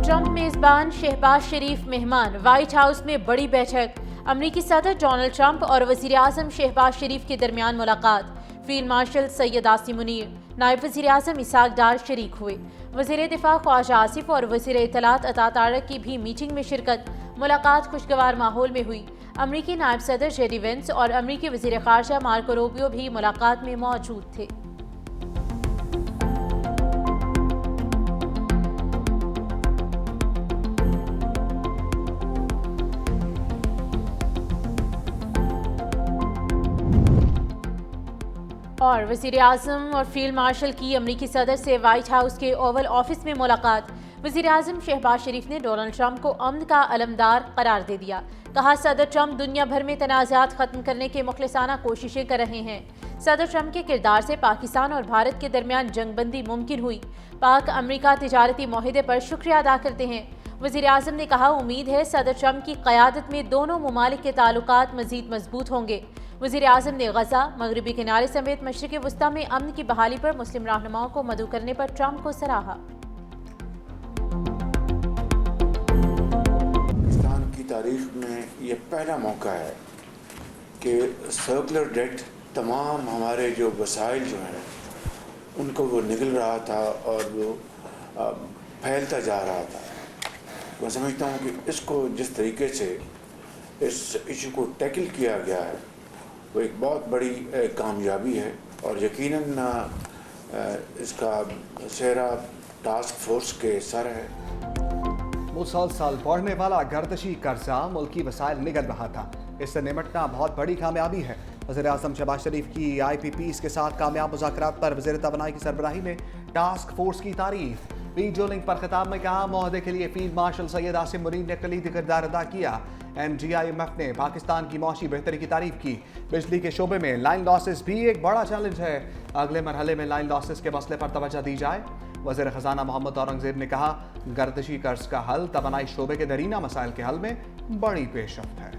Trump मेजबान, शहबाज शरीफ मेहमान। White house में बड़ी बैठक। अमरीकी सदर डोनाल्ड ट्रंप और वज़ीर आज़म शहबाज शरीफ के दरमियान मुलाकात। फील्ड मार्शल सैयद आसिम मुनीर, नायब वज़ीर आज़म इसाक डार शरीक हुए। वज़ीर दिफा ख्वाजा आसिफ और वज़ीर इत्तलात अता तारक की भी मीटिंग में शिरकत। मुलाकात खुशगवार माहौल में हुई। अमरीकी नायब सदर जेडी वेंस और अमरीकी वज़ीर ख़ारजा मार्को रूबियो भी मुलाकात में मौजूद थे। और वज़ीर आज़म और फील्ड मार्शल की अमरीकी सदर से व्हाइट हाउस के ओवल ऑफिस में मुलाकात। वज़ीर आज़म शहबाज शरीफ ने डोनाल्ड ट्रंप को अमन का अलमदार करार दे दिया। कहा, सदर ट्रंप दुनिया भर में तनाज़ात ख़त्म करने के मुखलिसाना कोशिशें कर रहे हैं। सदर ट्रंप के किरदार से पाकिस्तान और भारत के दरमियान जंगबंदी मुमकिन हुई। पाक अमरीका तिजारती मुआहदे पर शुक्रिया अदा करते हैं। वज़ीर आज़म ने कहा, उम्मीद है सदर ट्रंप की क़यादत में दोनों ममालिक के ताल्लुकात मज़ीद मजबूत होंगे। वज़ीर आज़म ने गज़ा, मगरबी किनारे समेत मशरिक़ वस्ता में अमन की बहाली पर मुस्लिम रहनुमाओं को मदऊ करने पर ट्रंप को सराहा। पाकिस्तान की तारीख में यह पहला मौका है कि सर्कुलर डेट तमाम हमारे जो वसाइल जो हैं उनको वो निगल रहा था और वो फैलता जा रहा था। मैं समझता हूँ कि इसको जिस तरीके से इस इशू को टैकल किया गया है वो एक बहुत बड़ी कामयाबी है और यकीनन इसका सेहरा टास्क फोर्स के सर है। मुसलसल बढ़ने वाला गर्दिशी कर्जा मुल्की वसाइल निगल रहा था। इससे निपटना बहुत बड़ी कामयाबी है। वज़ीर आज़म शहबाज शरीफ की IPPs के साथ कामयाब मुज़ाकरात पर वज़ीर तवानाई की सरबराही में टास्क फोर्स की तारीफ। वीडियो लिंक पर खिताब में कहा, मुआहदे के लिए फील्ड मार्शल सैयद आसिम मुनीर ने कलीदी किरदार अदा किया। MGIMF ने पाकिस्तान की मौशी बेहतरी की तारीफ की। बिजली के शोबे में लाइन लॉसेस भी एक बड़ा चैलेंज है। अगले मरहले में लाइन लॉसेस के मसले पर तवज्जो दी जाए। वज़ीर ख़जाना मोहम्मद औरंगज़ेब ने कहा, गर्दिशी कर्ज का हल तवानाई शोबे के दरीना मसाइल के हल में बड़ी पेशरफ्त है।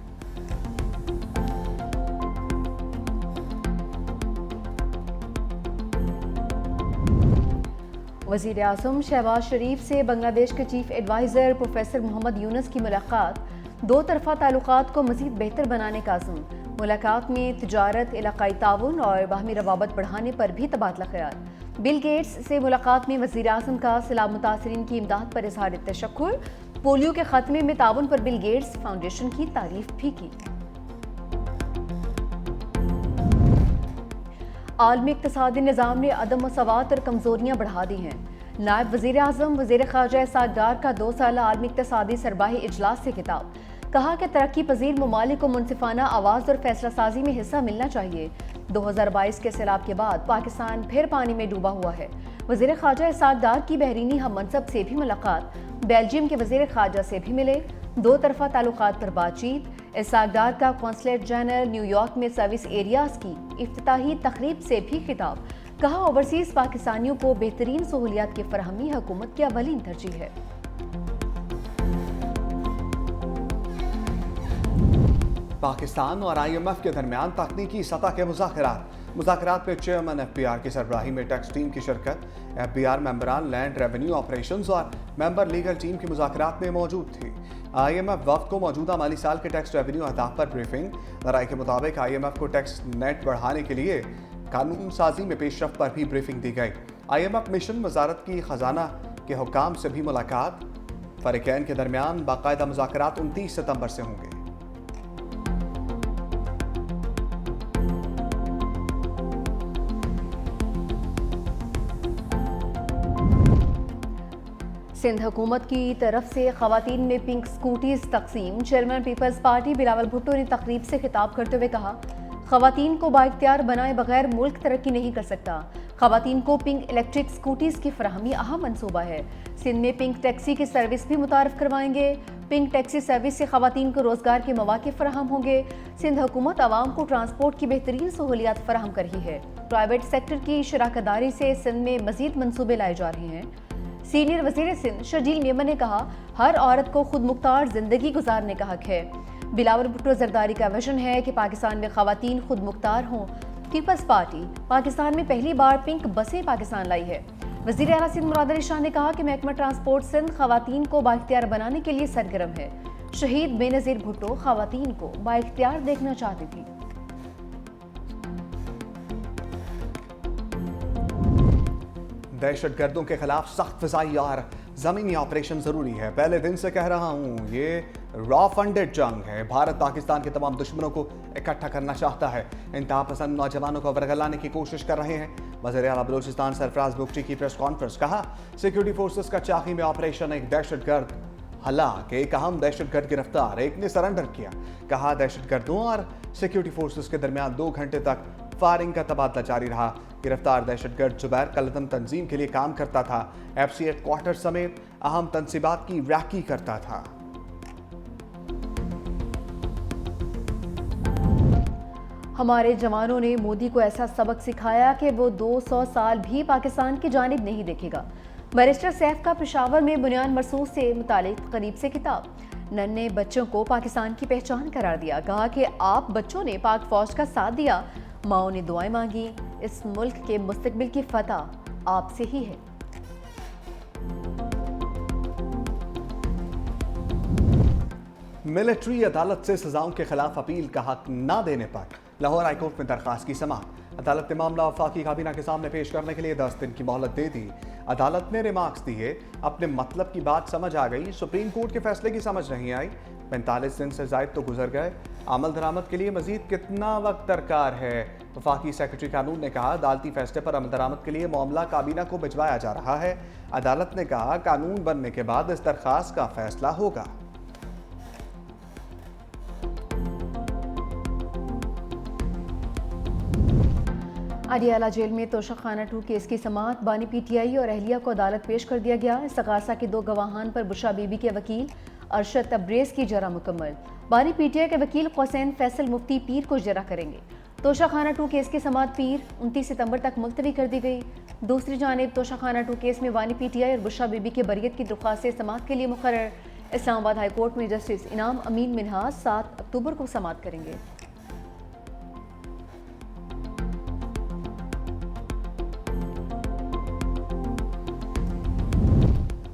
वज़ीर आज़म शहबाज शरीफ से बांग्लादेश के chief adviser professor Mohammad Yunus की मुलाकात। दो तरफ़ा ताल्लुकात को मज़ीद बेहतर बनाने का अज़्म। मुलाकात में तिजारत, इलाक़ाई ताउन और बाहमी रवाबत बढ़ाने पर भी तबादला ख़याल। बिल गेट्स से मुलाकात में वज़ीर आज़म का सैलाब मुतासरीन की इमदाद पर इज़हार तशक्कुर। पोलियो के ख़ात्मे में ताउन पर बिल गेट्स फाउंडेशन की तारीफ भी की। आलमी इक़्तिसादी निज़ाम ने अदम मसावात और कमज़ोरियाँ बढ़ा दी हैं। नायब वज़ीर आज़म वज़ीर ख़ारजा इसाक डार का 2 साला आलमी इक़्तिसादी सरबाही इजलास से खिताब। कहा कि तरक्की पजीर ममालिक को मुनसिफाना आवाज़ और फैसला साजी में हिस्सा मिलना चाहिए। 2022 के सैलाब के बाद पाकिस्तान फिर पानी में डूबा हुआ है। वज़ीर ख़ारजा इसाक डार की बहरीनी हम मनसब से भी मुलाकात। बेल्जियम के वज़ीर ख़ारजा से भी मिले। दो तरफ़ा ताल्लुकात पर बातचीत। इसाक डार का कौंसलेट जनरल न्यूयॉर्क में सर्विस एरियाज़ की इफ्तिताही तकरीब से भी खिताब। कहा, ओवरसीज़ पाकिस्तानियों को बेहतरीन सहूलियात की फराहमी हुकूमत की अवलीन तरजीह है। पाकिस्तान और IMF के दरमियान तकनीकी सतह के मुज़ाकरात में चेयरमैन FBR की सरबराही में टैक्स टीम की शिरकत। FBR मेंबरान लैंड रेवेन्यू ऑपरेशंस और मेंबर लीगल टीम की मुज़ाकरात में मौजूद थी। IMF वफ़द को मौजूदा माली साल के टैक्स रेवेन्यू अहदाफ पर ब्रीफिंग। राय के मुताबिक IMF को टैक्स नेट बढ़ाने के लिए कानून साजी में पेशरफ्त पर भी ब्रीफिंग दी गई। IMF मिशन वजारत की खजाना के हुकाम से भी मुलाकात। फरीकैन के दरमियान बाकायदा मुज़ाकरात 29 सितंबर से होंगे। सिंध हुकूमत की तरफ से खवातीन में पिंक स्कूटीज तकसीम। चेयरमैन पीपल्स पार्टी बिलावल भुट्टो ने तकरीब से खिताब करते हुए कहा, खवातीन को बाइख्तियार बनाए बगैर मुल्क तरक्की नहीं कर सकता। खवातीन को पिंक इलेक्ट्रिक स्कूटीज की फराहमी अहम मनसूबा है। सिंध में पिंक टैक्सी की सर्विस भी मुतारफ करवाएंगे। पिंक टैक्सी सर्विस से खवातीन को रोजगार के मौके फराहम होंगे। सिंध हुकूमत आवाम को ट्रांसपोर्ट की बेहतरीन सहूलियात फराहम कर रही है। प्राइवेट सेक्टर की शराकतदारी से सिंध में मजीद मनसूबे लाए जा रहे हैं। सीनियर वजीर सिंध शर्जील मेमन ने कहा, हर औरत को खुद मुख्तार जिंदगी गुजारने का हक है। बिलावल भुट्टो जरदारी का विजन है कि पाकिस्तान में खवातीन खुद मुख्तार हों। पीपल्स पार्टी पाकिस्तान में पहली बार पिंक बसें पाकिस्तान लाई है। वज़ीर आला सिंध मुराद अली शाह ने कहा कि महकमा ट्रांसपोर्ट सिंध खवातीन को बाइख्तियार बनाने के लिए सरगर्म है। शहीद बेनज़ीर भुट्टो खवातीन को बाइख्तियार देखना चाहती थी। दहशतगर्दों के खिलाफ सख्त फ़िज़ाई और ज़मीनी ऑपरेशन ज़रूरी है। पहले दिन से कह रहा हूँ, ये रॉ फंडेड जंग है। भारत पाकिस्तान के तमाम दुश्मनों को इकट्ठा करना चाहता है। इंतहा पसंद नौजवानों को वरगलाने की कोशिश कर रहे हैं। वज़ीर आला बलूचिस्तान सरफराज बुगटी की प्रेस कॉन्फ्रेंस। कहा, सिक्योरिटी फोर्सेस का चाकी में ऑपरेशन, एक दहशतगर्द हलाक, एक अहम दहशतगर्द गिरफ्तार, एक ने सरेंडर किया। कहा, दहशतगर्दों और सिक्योरिटी फोर्सेस के दरमियान 2 घंटे तक फायरिंग का तबादला जारी रहा। गिरफ्तार दहशतगर्द जुबैर कलतन तंजीम के लिए काम करता था। FC हेडक्वार्टर समेत अहम तनसीबात की रैकी करता था। हमारे जवानों ने मोदी को ऐसा सबक सिखाया कि वो 200 साल भी पाकिस्तान की जानिब नहीं देखेगा। बैरिस्टर सैफ का पेशावर में बुनियाद मरसूख से मुतालिक करीब से किताब। नन्हे बच्चों को पाकिस्तान की पहचान करार दिया। कहा कि आप बच्चों ने पाक फौज का साथ दिया, माओ ने दुआएं मांगी। इस मुल्क के मुस्तकबिल की फतह आपसे ही है। मिलिट्री अदालत से सजाओं के खिलाफ अपील का हक न देने पर लाहौर हाईकोर्ट में दरखास्त की समाअत। अदालत ने मामला वफाकी काबीना के सामने पेश करने के लिए 10 दिन की मोहलत दे दी। अदालत ने रिमार्क्स दिए, अपने मतलब की बात समझ आ गई, सुप्रीम कोर्ट के फैसले की समझ नहीं आई। 45 दिन से जायद तो गुजर गए, अमल दरामद के लिए मजीद कितना वक्त दरकार है। वफाकी सेक्रेटरी कानून ने कहा, अदालती फैसले पर अमल दरामद के लिए मामला काबीना को भिजवाया जा रहा है। अदालत ने कहा, कानून बनने के बाद इस दरखास्त का फैसला होगा। अडियाला जेल में तोशाखाना 2 केस की समाअत। बानी PTI और अहलिया को अदालत पेश कर दिया गया। इस्तगासा के 2 गवाहान पर बुशरा बीबी के वकील अरशद तब्रेज़ की जरा मुकम्मल। बानी PTI के वकील हुसैन फैसल मुफ्ती पीर को जरा करेंगे। तोशाखाना 2 केस की समाअत पीर 29 सितंबर तक मुलतवी कर दी गई। दूसरी जानिब तोशाखाना 2 केस में बानी PTI और बुशरा बीबी के बरियत की दरख्वास्त समाअत के लिए मुकर्रर। इस्लामाबाद हाई कोर्ट में जस्टिस इनाम अमीन मिनहाज 7 अक्टूबर को समाअत करेंगे।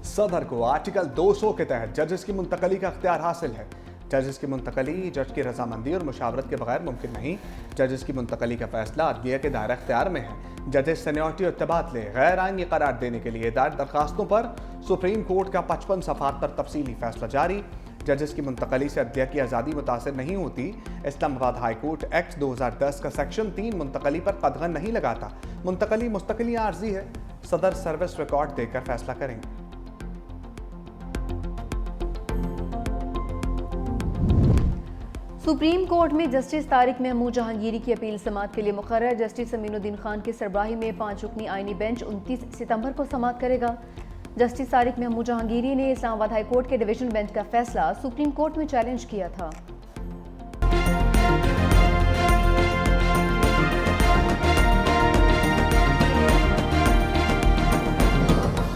सदर को आर्टिकल 200 के तहत जजेस की मुंतकली का अख्तियार हासिल है। जजेस की मुंतकली जज की रजामंदी और मुशावरत के बगैर मुमकिन नहीं। जजेस की मुंतकली का फैसला अदलिया के दायरा अख्तियार में है। जजेस सीनियरिटी और तबादले गैर आईनी करार देने के लिए दायर दरखास्तों पर सुप्रीम कोर्ट का 55 सफ़ात पर तफसीली फैसला जारी। जजेस की मुंतकली से अदलिया की आज़ादी मुतासर नहीं होती। इस्लामाबाद हाई कोर्ट एक्ट 2010 का सेक्शन 3 मुंतकली पर कदगन नहीं लगाता। मुंतकली मुस्तकिल आर्जी है। सदर सर्विस रिकॉर्ड देकर फैसला करेंगे। सुप्रीम कोर्ट में जस्टिस तारिक महमूद जहांगीरी की अपील समाअत के लिए मुकर्रर। जस्टिस अमीनुद्दीन खान की सरबराही में 5 रुकनी आईनी बेंच 29 सितंबर को समाअत करेगा। जस्टिस तारिक महमूद जहांगीरी ने इस्लामाबाद हाई कोर्ट के डिवीजन बेंच का फैसला सुप्रीम कोर्ट में चैलेंज किया था।